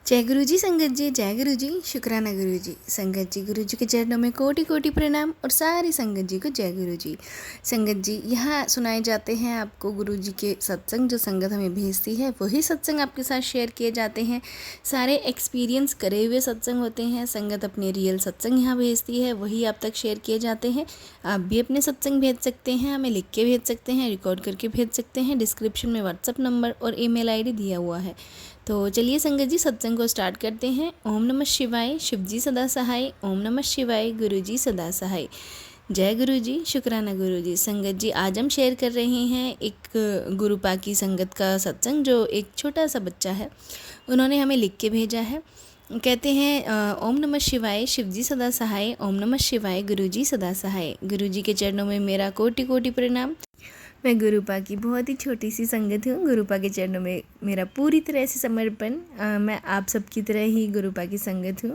जय गुरु जी संगत जी, जय गुरु जी, शुक्राना गुरु जी। संगत जी, गुरु जी के चरणों में कोटि कोटि प्रणाम और सारी संगत जी को जय गुरु जी। संगत जी, यहाँ सुनाए जाते हैं आपको गुरु जी के सत्संग, जो संगत हमें भेजती है वही सत्संग आपके साथ शेयर किए जाते हैं। सारे एक्सपीरियंस करे हुए सत्संग होते हैं। संगत अपने रियल सत्संग यहाँ भेजती है, वही आप तक शेयर किए जाते हैं। आप भी अपने सत्संग भेज सकते हैं, हमें लिख के भेज सकते हैं, रिकॉर्ड करके भेज सकते हैं। डिस्क्रिप्शन में व्हाट्सअप नंबर और ईमेल आईडी दिया हुआ है। तो चलिए संगत जी, सत्संग को स्टार्ट करते हैं। ओम नमः शिवाय, शिव जी सदा सहाय। ओम नमः शिवाय, गुरु जी सदा सहाय। जय गुरु जी, शुक्राना गुरु जी। संगत जी, आज हम शेयर कर रहे हैं एक गुरुपा की संगत का सत्संग, जो एक छोटा सा बच्चा है, उन्होंने हमें लिख के भेजा है। कहते हैं ओम नमः शिवाय, शिव जी सदा सहाय। ओम नमः शिवाय, गुरु जी सदा सहाय। गुरु जी के चरणों में मेरा कोटि कोटि प्रणाम। मैं गुरुपा की बहुत ही छोटी सी संगत हूँ। गुरुपा के चरणों में मेरा पूरी तरह से समर्पण। मैं आप सबकी तरह ही गुरुपा की संगत हूँ,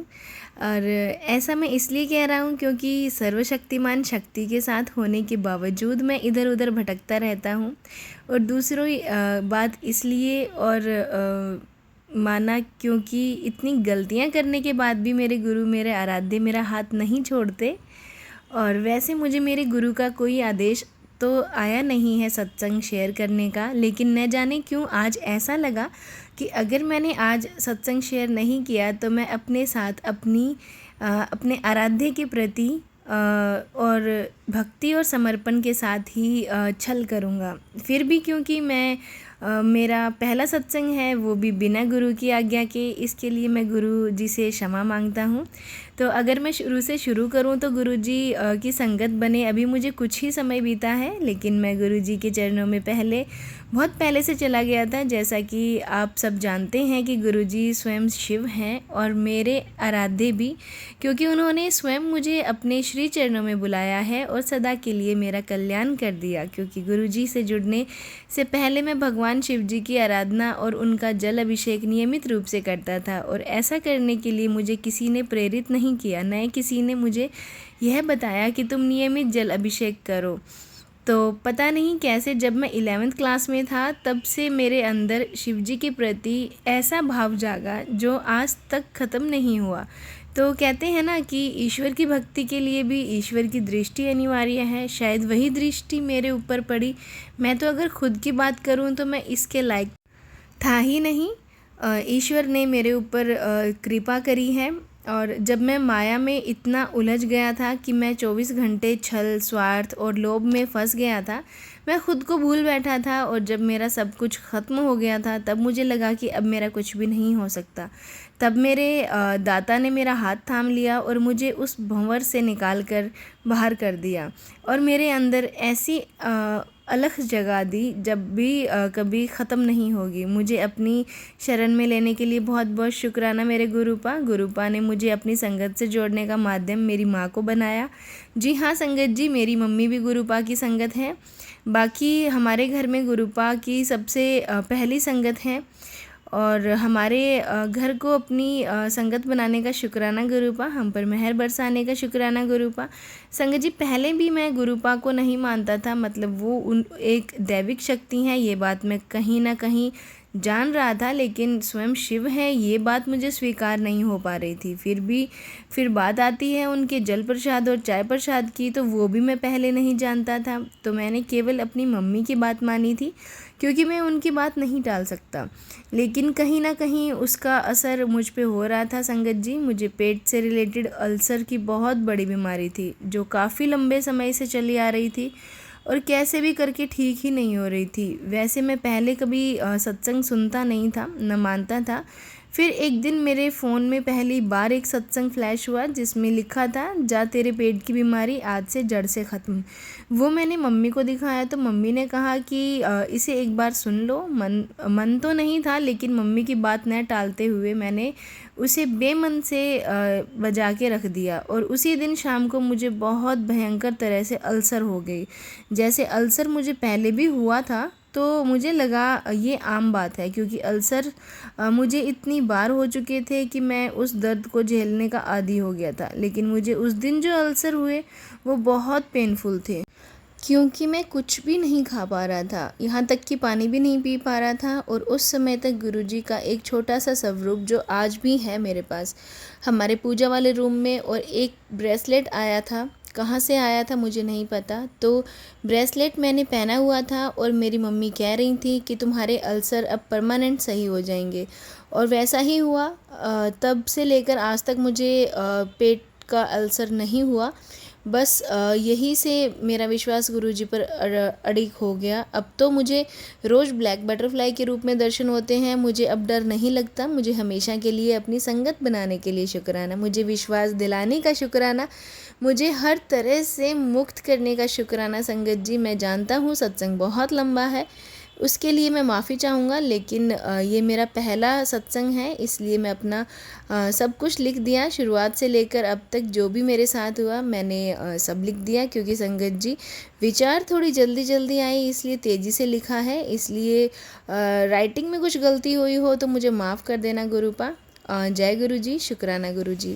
और ऐसा मैं इसलिए कह रहा हूँ क्योंकि सर्वशक्तिमान शक्ति के साथ होने के बावजूद मैं इधर उधर भटकता रहता हूँ। और दूसरी बात इसलिए माना क्योंकि इतनी गलतियाँ करने के बाद भी मेरे गुरु, मेरे आराध्य मेरा हाथ नहीं छोड़ते। और वैसे मुझे मेरे गुरु का कोई आदेश तो आया नहीं है सत्संग शेयर करने का, लेकिन न जाने क्यों आज ऐसा लगा कि अगर मैंने आज सत्संग शेयर नहीं किया तो मैं अपने साथ अपने आराध्य के प्रति और भक्ति और समर्पण के साथ ही छल करूँगा। फिर भी क्योंकि मेरा पहला सत्संग है, वो भी बिना गुरु की आज्ञा के, इसके लिए मैं गुरु जी से क्षमा मांगता हूँ। तो अगर मैं शुरू से शुरू करूँ तो गुरु जी की संगत बने अभी मुझे कुछ ही समय बीता है, लेकिन मैं गुरु जी के चरणों में बहुत पहले से चला गया था। जैसा कि आप सब जानते हैं कि गुरु जी स्वयं शिव हैं और मेरे आराध्य भी, क्योंकि उन्होंने स्वयं मुझे अपने श्री चरणों में बुलाया है और सदा के लिए मेरा कल्याण कर दिया। क्योंकि गुरु जी से जुड़ने से पहले मैं भगवान शिव जी की आराधना और उनका जल अभिषेक नियमित रूप से करता था, और ऐसा करने के लिए मुझे किसी ने प्रेरित नहीं किया, न किसी ने मुझे यह बताया कि तुम नियमित जल अभिषेक करो। तो पता नहीं कैसे जब मैं 11th क्लास में था तब से मेरे अंदर शिव जी के प्रति ऐसा भाव जागा जो आज तक ख़त्म नहीं हुआ। तो कहते हैं ना कि ईश्वर की भक्ति के लिए भी ईश्वर की दृष्टि अनिवार्य है। शायद वही दृष्टि मेरे ऊपर पड़ी। मैं तो अगर खुद की बात करूं तो मैं इसके लायक था ही नहीं। ईश्वर ने मेरे ऊपर कृपा करी है। और जब मैं माया में इतना उलझ गया था कि मैं 24 घंटे छल, स्वार्थ और लोभ में फंस गया था, मैं खुद को भूल बैठा था। और जब मेरा सब कुछ ख़त्म हो गया था तब मुझे लगा कि अब मेरा कुछ भी नहीं हो सकता। तब मेरे दाता ने मेरा हाथ थाम लिया और मुझे उस भंवर से निकाल कर बाहर कर दिया, और मेरे अंदर ऐसी अलख जगा दी जब भी कभी ख़त्म नहीं होगी। मुझे अपनी शरण में लेने के लिए बहुत बहुत शुक्राना मेरे गुरुपा ने मुझे अपनी संगत से जोड़ने का माध्यम मेरी माँ को बनाया। जी हाँ संगत जी, मेरी मम्मी भी गुरुपा की संगत है। बाकी हमारे घर में गुरुपा की सबसे पहली संगत है, और हमारे घर को अपनी संगत बनाने का शुक्राना गुरुपा, हम पर मेहर बरसाने का शुक्राना गुरुपा। संगत जी, पहले भी मैं गुरुपा को नहीं मानता था, मतलब वो एक दैविक शक्ति है ये बात मैं कहीं ना कहीं जान रहा था, लेकिन स्वयं शिव है ये बात मुझे स्वीकार नहीं हो पा रही थी। फिर बात आती है उनके जल प्रसाद और चाय प्रसाद की, तो वो भी मैं पहले नहीं जानता था। तो मैंने केवल अपनी मम्मी की बात मानी थी, क्योंकि मैं उनकी बात नहीं टाल सकता। लेकिन कहीं ना कहीं उसका असर मुझ पे हो रहा था संगत जी। मुझे पेट से रिलेटेड अल्सर की बहुत बड़ी बीमारी थी, जो काफ़ी लंबे समय से चली आ रही थी और कैसे भी करके ठीक ही नहीं हो रही थी। वैसे मैं पहले कभी सत्संग सुनता नहीं था, न मानता था। फिर एक दिन मेरे फ़ोन में पहली बार एक सत्संग फ्लैश हुआ जिसमें लिखा था, जा तेरे पेट की बीमारी आज से जड़ से ख़त्म। वो मैंने मम्मी को दिखाया तो मम्मी ने कहा कि इसे एक बार सुन लो। मन तो नहीं था, लेकिन मम्मी की बात न टालते हुए मैंने उसे बेमन से बजा के रख दिया। और उसी दिन शाम को मुझे बहुत भयंकर तरह से अल्सर हो गई। जैसे अल्सर मुझे पहले भी हुआ था, तो मुझे लगा ये आम बात है, क्योंकि अल्सर मुझे इतनी बार हो चुके थे कि मैं उस दर्द को झेलने का आदी हो गया था। लेकिन मुझे उस दिन जो अल्सर हुए वो बहुत पेनफुल थे। क्योंकि मैं कुछ भी नहीं खा पा रहा था, यहाँ तक कि पानी भी नहीं पी पा रहा था। और उस समय तक गुरुजी का एक छोटा सा स्वरूप जो आज भी है मेरे पास हमारे पूजा वाले रूम में, और एक ब्रेसलेट आया था, कहाँ से आया था मुझे नहीं पता। तो ब्रेसलेट मैंने पहना हुआ था और मेरी मम्मी कह रही थी कि तुम्हारे अल्सर अब परमानेंट सही हो जाएंगे, और वैसा ही हुआ। तब से लेकर आज तक मुझे पेट का अल्सर नहीं हुआ। बस यही से मेरा विश्वास गुरुजी पर अडिग हो गया। अब तो मुझे रोज़ ब्लैक बटरफ्लाई के रूप में दर्शन होते हैं। मुझे अब डर नहीं लगता। मुझे हमेशा के लिए अपनी संगत बनाने के लिए शुक्राना, मुझे विश्वास दिलाने का शुक्राना, मुझे हर तरह से मुक्त करने का शुक्राना संगत जी। मैं जानता हूँ सत्संग बहुत लंबा है, उसके लिए मैं माफ़ी चाहूँगा, लेकिन ये मेरा पहला सत्संग है, इसलिए मैं अपना सब कुछ लिख दिया। शुरुआत से लेकर अब तक जो भी मेरे साथ हुआ मैंने सब लिख दिया। क्योंकि संगत जी विचार थोड़ी जल्दी जल्दी आई, इसलिए तेज़ी से लिखा है। इसलिए राइटिंग में कुछ गलती हुई हो तो मुझे माफ़ कर देना गुरुपा। जय गुरु जी, शुक्राना गुरु जी।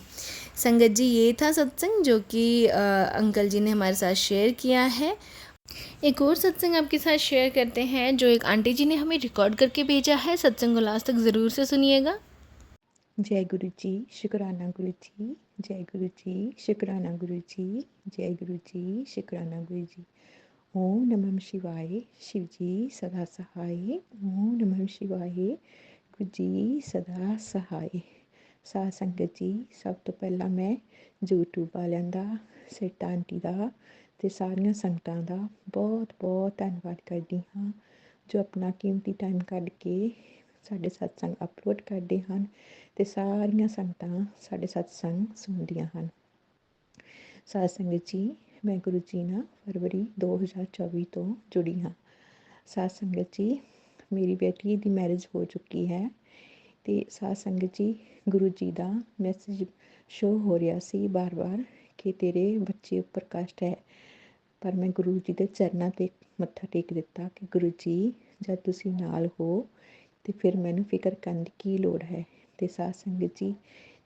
संगत जी ये था सत्संग जो कि अंकल जी ने हमारे साथ शेयर किया है। एक और सत्संग आपके साथ शेयर करते हैं जो एक आंटी जी ने हमें रिकॉर्ड करके भेजा है। सत्संग को लास्ट तक ज़रूर से सुनिएगा। जय गुरु जी, शुक्राना गुरु जी। जय गुरु जी, शुक्राना गुरु जी। जय गुरु जी, शुक्राना गुरु जी। ओम नमः शिवाय। शिव जी सदा सहाय। ओम नमः शिवाय। गुरु जी सदा सहाय। साध संगत जी, सब तो पहला मैं यूट्यूब वालिਆਂ ਦਾ, ਸੇਠਾ ਆਂਟੀ ਦਾ ਤੇ ਸਾਰੀਆਂ ਸੰਗਤਾਂ ਦਾ ਬਹੁਤ ਬਹੁਤ ਧੰਨਵਾਦ ਕਰਦੀ ਹਾਂ ਜੋ ਆਪਣਾ ਕੀਮਤੀ ਟਾਈਮ ਕੱਢ ਕੇ ਸਾਡੇ ਸਤਸੰਗ ਅਪਲੋਡ ਕਰਦੇ ਹਨ ਤੇ ਸਾਰੀਆਂ ਸੰਗਤਾਂ ਸਾਡੇ ਸਤਸੰਗ ਸੁਣਦੀਆਂ ਹਨ। ਸਾਧ ਸੰਗਤ ਜੀ, ਮੈਂ ਗੁਰੂ ਜੀ ਨਾਲ ਫਰਵਰੀ 2024 ਤੋਂ ਜੁੜੀ ਹਾਂ। ਸਾਧ ਸੰਗਤ ਜੀ, ਮੇਰੀ ਬੇਟੀ ਦੀ ਮੈਰਿਜ ਹੋ ਚੁੱਕੀ ਹੈ ਤੇ ਸਾਧ ਸੰਗਤ ਜੀ, ਗੁਰੂ ਜੀ ਦਾ ਮੈਸੇਜ ਸ਼ੋ ਹੋ ਰਿਹਾ ਸੀ ਬਾਰ-ਬਾਰ ਕਿ ਤੇਰੇ ਬੱਚੇ ਉੱਪਰ ਕਸ਼ਟ ਹੈ। ਪਰ ਮੈਂ ਗੁਰੂ ਜੀ ਦੇ ਚਰਨਾਂ 'ਤੇ ਮੱਥਾ ਟੇਕ ਦਿੱਤਾ ਕਿ ਗੁਰੂ ਜੀ ਜਦ ਤੁਸੀਂ ਨਾਲ ਹੋ ਤੇ ਫਿਰ ਮੈਨੂੰ ਫਿਕਰ ਕਰਨ ਦੀ ਕੀ ਲੋੜ ਹੈ। ਤੇ ਸਾਧ ਸੰਗਤ ਜੀ,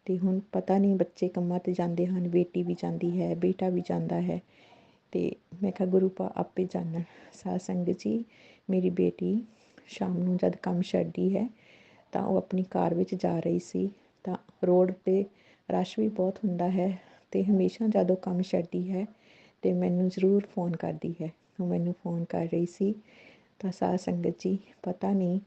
ਤੇ ਹੁਣ ਪਤਾ ਨਹੀਂ ਬੱਚੇ ਕੰਮਾਂ 'ਤੇ ਜਾਂਦੇ ਹਨ, ਬੇਟੀ ਵੀ ਜਾਂਦੀ ਹੈ, ਬੇਟਾ ਵੀ ਜਾਂਦਾ ਹੈ ਤੇ ਮੈਂ ਕਿਹਾ ਗੁਰੂ ਪਾ ਆਪੇ ਜਾਣਨ। ਸਾਧ ਸੰਗਤ ਜੀ, ਮੇਰੀ ਬੇਟੀ ਸ਼ਾਮ ਨੂੰ ਜਦ ਕੰਮ ਛੱਡਦੀ ਹੈ ਤਾਂ ਉਹ ਆਪਣੀ ਕਾਰ ਵਿੱਚ ਜਾ ਰਹੀ ਸੀ ਤਾਂ ਰੋਡ 'ਤੇ ਰਸ਼ ਵੀ ਬਹੁਤ ਹੁੰਦਾ ਹੈ ਤੇ ਹਮੇਸ਼ਾ ਜਦੋਂ ਕੰਮ ਛੱਡਦੀ ਹੈ ਤੇ ਮੈਨੂੰ ਜ਼ਰੂਰ ਫੋਨ ਕਰਦੀ ਹੈ। ਉਹ ਮੈਨੂੰ ਫੋਨ ਕਰ ਰਹੀ ਸੀ ਤਾਂ ਸਾਧ ਸੰਗਤ ਜੀ, ਪਤਾ ਨਹੀਂ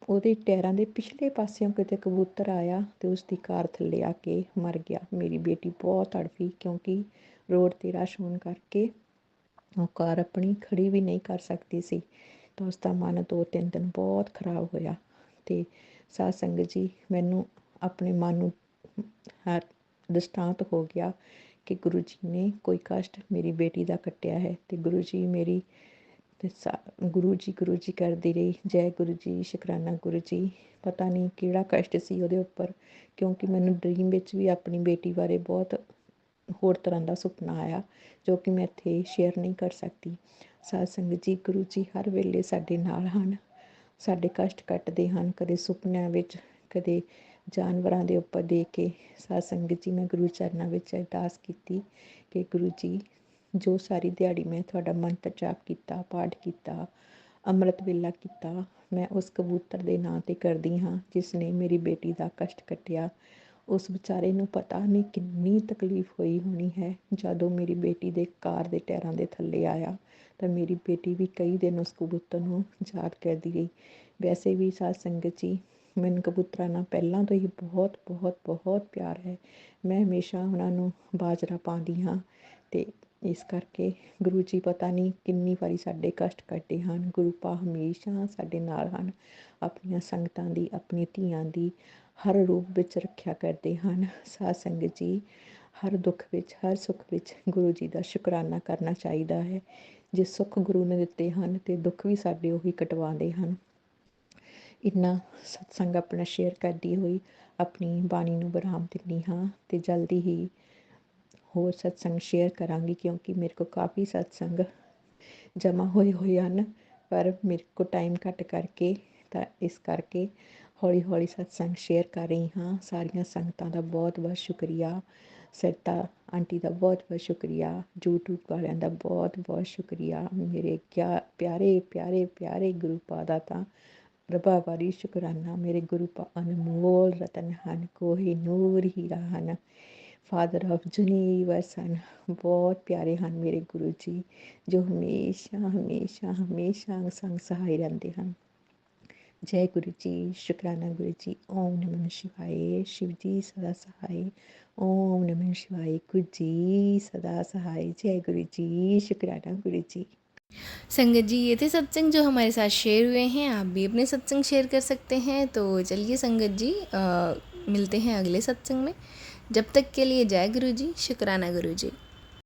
ਉਹਦੇ ਟਾਇਰਾਂ ਦੇ ਪਿਛਲੇ ਪਾਸਿਓਂ ਕਿਤੇ ਕਬੂਤਰ ਆਇਆ ਤੇ ਉਸ ਦੀ ਕਾਰ ਥੱਲੇ ਆ ਕੇ ਮਰ ਗਿਆ। ਮੇਰੀ ਬੇਟੀ ਬਹੁਤ ਤੜਫੀ ਕਿਉਂਕਿ ਰੋਡ 'ਤੇ ਰਸ਼ ਹੋਣ ਕਰਕੇ ਉਹ ਕਾਰ ਆਪਣੀ ਖੜੀ ਵੀ ਨਹੀਂ ਕਰ ਸਕਦੀ ਸੀ ਤਾਂ ਉਸ ਦਾ ਮਨ 2-3 ਦਿਨ ਬਹੁਤ ਖਰਾਬ ਹੋਇਆ। ਤੇ ਸਾਧ ਸੰਗਤ ਜੀ, ਮੈਨੂੰ ਆਪਣੇ ਮਨ ਨੂੰ ਹਰ ਦ੍ਰਿਸ਼ਟਾਂਤ ਹੋ ਗਿਆ ਕਿ ਗੁਰੂ ਜੀ ਨੇ ਕੋਈ ਕਸ਼ਟ ਮੇਰੀ ਬੇਟੀ ਦਾ ਕੱਟਿਆ ਹੈ ਤੇ ਗੁਰੂ ਜੀ ਮੇਰੀ ਤੇ ਗੁਰੂ ਜੀ ਕਰਦੀ ਰਹੀ। ਜੈ ਗੁਰੂ ਜੀ, ਸ਼ੁਕਰਾਨਾ ਗੁਰੂ ਜੀ। ਪਤਾ ਨਹੀਂ ਕਿਹੜਾ ਕਸ਼ਟ ਸੀ ਉਹਦੇ ਉੱਪਰ ਕਿਉਂਕਿ ਮੈਨੂੰ ਡਰੀਮ ਵਿੱਚ ਵੀ ਆਪਣੀ ਬੇਟੀ ਬਾਰੇ ਬਹੁਤ ਹੋਰ ਤਰ੍ਹਾਂ ਦਾ ਸੁਪਨਾ ਆਇਆ ਜੋ ਕਿ ਮੈਂ ਇੱਥੇ ਸ਼ੇਅਰ ਨਹੀਂ ਕਰ ਸਕਦੀ। ਸਾਧ ਸੰਗਤ ਜੀ, ਗੁਰੂ ਜੀ ਹਰ ਵੇਲੇ ਸਾਡੇ ਨਾਲ ਹਨ, ਸਾਡੇ ਕਸ਼ਟ ਕੱਟਦੇ ਹਨ, ਕਦੇ ਸੁਪਨਿਆਂ ਵਿੱਚ, ਕਦੇ ਜਾਨਵਰਾਂ ਦੇ ਉੱਪਰ ਦੇ ਕੇ। ਸਾਧ ਸੰਗਤ ਜੀ, ਮੈਂ ਗੁਰੂ ਚਰਨਾਂ ਵਿੱਚ ਅਰਦਾਸ ਕੀਤੀ ਕਿ ਗੁਰੂ ਜੀ ਜੋ ਸਾਰੀ ਦਿਹਾੜੀ ਮੈਂ ਤੁਹਾਡਾ ਮੰਤਰ ਜਾਪ ਕੀਤਾ, ਪਾਠ ਕੀਤਾ, ਅੰਮ੍ਰਿਤ ਵੇਲਾ ਕੀਤਾ, ਮੈਂ ਉਸ ਕਬੂਤਰ ਦੇ ਨਾਂ 'ਤੇ ਕਰਦੀ ਹਾਂ ਜਿਸ ਨੇ ਮੇਰੀ ਬੇਟੀ ਦਾ ਕਸ਼ਟ ਕੱਟਿਆ। ਉਸ ਵਿਚਾਰੇ ਨੂੰ ਪਤਾ ਨਹੀਂ ਕਿੰਨੀ ਤਕਲੀਫ ਹੋਈ ਹੋਣੀ ਹੈ ਜਦੋਂ ਮੇਰੀ ਬੇਟੀ ਦੇ ਕਾਰ ਦੇ ਟਾਇਰਾਂ ਦੇ ਥੱਲੇ ਆਇਆ ਤਾਂ ਮੇਰੀ ਬੇਟੀ ਵੀ ਕਈ ਦਿਨ ਉਸ ਕਬੂਤਰ ਨੂੰ ਯਾਦ ਕਰਦੀ ਰਹੀ। ਵੈਸੇ ਵੀ ਸਾਧ ਸੰਗਤ ਜੀ, ਮੈਨੂੰ ਕਬੂਤਰਾਂ ਨਾਲ ਪਹਿਲਾਂ ਤੋਂ ਹੀ ਬਹੁਤ ਬਹੁਤ ਬਹੁਤ ਪਿਆਰ ਹੈ। ਮੈਂ ਹਮੇਸ਼ਾ ਉਹਨਾਂ ਨੂੰ ਬਾਜਰਾ ਪਾਉਂਦੀ ਹਾਂ ਤੇ ਇਸ ਕਰਕੇ ਗੁਰੂ ਜੀ ਪਤਾ ਨਹੀਂ ਕਿੰਨੀ ਵਾਰੀ ਸਾਡੇ ਕਸ਼ਟ ਕੱਟੇ ਹਨ। ਗੁਰੂ ਪਾ ਹਮੇਸ਼ਾ ਸਾਡੇ ਨਾਲ ਹਨ, ਆਪਣੀਆਂ ਸੰਗਤਾਂ ਦੀ, ਆਪਣੀ ਧੀਆਂ ਦੀ ਹਰ ਰੂਪ ਵਿੱਚ ਰੱਖਿਆ ਕਰਦੇ ਹਨ। ਸਾਧ ਸੰਗਤ ਜੀ, ਹਰ ਦੁੱਖ ਵਿੱਚ, ਹਰ ਸੁੱਖ ਵਿੱਚ ਗੁਰੂ ਜੀ ਦਾ ਸ਼ੁਕਰਾਨਾ ਕਰਨਾ ਚਾਹੀਦਾ ਹੈ। ਜੇ ਸੁੱਖ ਗੁਰੂ ਨੇ ਦਿੱਤੇ ਹਨ ਤੇ ਦੁੱਖ ਵੀ ਸਾਡੇ ਉਹੀ ਕਟਵਾਉਂਦੇ ਹਨ। ਇੰਨਾ ਸਤਸੰਗ ਆਪਣਾ ਸ਼ੇਅਰ ਕਰਦੀ ਹੋਈ ਆਪਣੀ ਬਾਣੀ ਨੂੰ ਵਿਰਾਮ ਦਿੰਦੀ ਹਾਂ ਤੇ ਜਲਦੀ ਹੀ ਹੋਰ ਸਤਸੰਗ ਸ਼ੇਅਰ ਕਰਾਂਗੀ ਕਿਉਂਕਿ ਮੇਰੇ ਕੋਲ ਕਾਫੀ ਸਤਸੰਗ ਜਮ੍ਹਾਂ ਹੋਏ ਹਨ ਪਰ ਮੇਰੇ ਕੋਲ ਟਾਈਮ ਘੱਟ ਕਰਕੇ ਤਾਂ ਇਸ ਕਰਕੇ ਹੌਲੀ ਹੌਲੀ ਸਤਸੰਗ ਸ਼ੇਅਰ ਕਰ ਰਹੀ ਹਾਂ। ਸਾਰੀਆਂ ਸੰਗਤਾਂ ਦਾ ਬਹੁਤ ਬਹੁਤ ਸ਼ੁਕਰੀਆ। ਸਰਿਤਾ ਆਂਟੀ ਦਾ ਬਹੁਤ ਬਹੁਤ ਸ਼ੁਕਰੀਆ। YouTube ਵਾਲਿਆਂ ਦਾ ਬਹੁਤ ਬਹੁਤ ਸ਼ੁਕਰੀਆ। ਮੇਰੇ ਪਿਆਰੇ ਪਿਆਰੇ ਪਿਆਰੇ ਗੁਰੂ ਪਾਦਾ ਤਾਂ ਰੱਬਾ ਵਾਰੀ ਸ਼ੁਕਰਾਨਾ। ਮੇਰੇ ਗੁਰੂ ਅਨਮੋਲ ਰਤਨ ਹਨ, ਕੋਹੀ ਨੂਰ ਹੀਰਾ ਹਨ, ਫਾਦਰ ਆਫ ਯੂਨੀਵਰਸ ਹਨ। ਬਹੁਤ ਪਿਆਰੇ ਹਨ ਮੇਰੇ ਗੁਰੂ ਜੀ, ਜੋ ਹਮੇਸ਼ਾ ਹਮੇਸ਼ਾ ਹਮੇਸ਼ਾ ਸੰਗ ਸਹਾਈ ਰਹਿੰਦੇ ਹਨ। जय गुरु जी, शुक्राना गुरु जी। ओम नमः शिवाय। शिव जी सदा सहाय। ओम नमः शिवाय। गुरु जी सदा सहाय। जय गुरु जी, शुक्राना गुरु जी। संगत जी, ये थे सत्संग जो हमारे साथ शेयर हुए हैं। आप भी अपने सत्संग शेयर कर सकते हैं। तो चलिए संगत जी, मिलते हैं अगले सत्संग में। जब तक के लिए जय गुरु जी, शुक्राना गुरु जी।